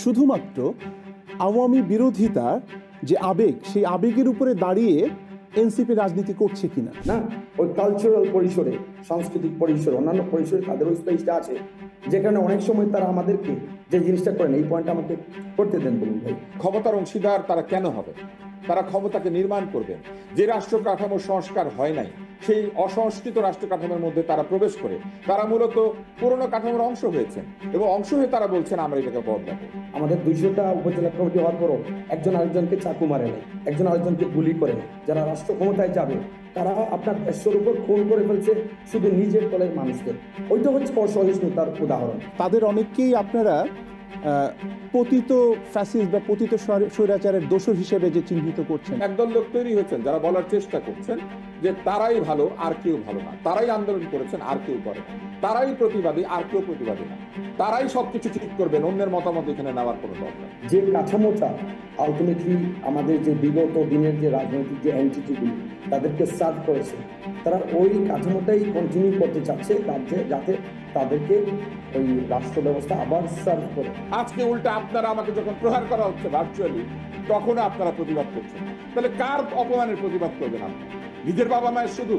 শুধুমাত্র আওয়ামী বিরোধিতা যে আবেগ, সেই আবেগের উপরে দাঁড়িয়ে এনসিপি রাজনীতি করছে কিনা? না, ওই কালচারাল পরিসরে, সাংস্কৃতিক পরিসরে, অন্যান্য পরিসরে তাদের ওই স্পেসটা আছে, যেখানে অনেক সময় তারা আমাদেরকে যে জিনিসটা করেন, এই পয়েন্টটা আমাকে করতে দেন বলুন ভাই। ক্ষমতার অংশীদার তারা কেন হবে? তারা ক্ষমতাকে নির্মাণ করবেন। যে রাষ্ট্র কাঠামোর সংস্কার হয় নাই, সেই অসংস্কৃত রাষ্ট্র কাঠামোর মধ্যে তারা প্রবেশ করে তারা মূলত পুরনো কাঠামোর অংশ হয়েছেন এবং অংশ হয়ে তারা বলছেন আমরা এটাকে বদলাবো। আমাদের 200টা উপজেলা কমিটি হওয়ার পরও একজন আরেকজনকে চাকু মারে নাই, একজন আরেকজনকে গুলি করে নাই। যারা রাষ্ট্র ক্ষমতায় যাবে তারা আপনার দেশের উপর খুন করে ফেলছে শুধু নিজের দলের মানুষদের। ওইটা হচ্ছে অসহিষ্ণুতার উদাহরণ। তাদের অনেককেই আপনারা পতিত ফ্যাসিস্ট বা পতিত স্বৈরাচারের দোষর হিসেবে যে চিহ্নিত করছেন। একদল লোক তৈরি হয়েছেন যারা বলার চেষ্টা করছেন যে তারাই ভালো, আর কেউ ভালো না, তারাই আন্দোলন করেছেন, আর কেউ করে না, তারাই প্রতিবাদী, আর কেউ প্রতিবাদী না, তারাই সবকিছু ঠিক করবেন, অন্যের মতামত এখানে নেওয়ার কোনো দরকার। যে কাঠামোটা আলটিমেটলি আমাদের যে বিগত দিনের যে রাজনৈতিক যে এন্টিটিগুলি তাদেরকে সার্ভ করেছে, তারা ওই কাঠামোটাই কন্টিনিউ করতে চাচ্ছে, যাতে তাদেরকে ওই রাষ্ট্র ব্যবস্থা আবার সার্ভ করে। আজকে উল্টা আপনারা আমাকে যখন প্রহার করা হচ্ছে ভার্চুয়ালি, তখন আপনারা প্রতিবাদ করছেন। তাহলে কার অপমানের প্রতিবাদ করবেন? আপনি নিজের বাবা মায়ের শুধু?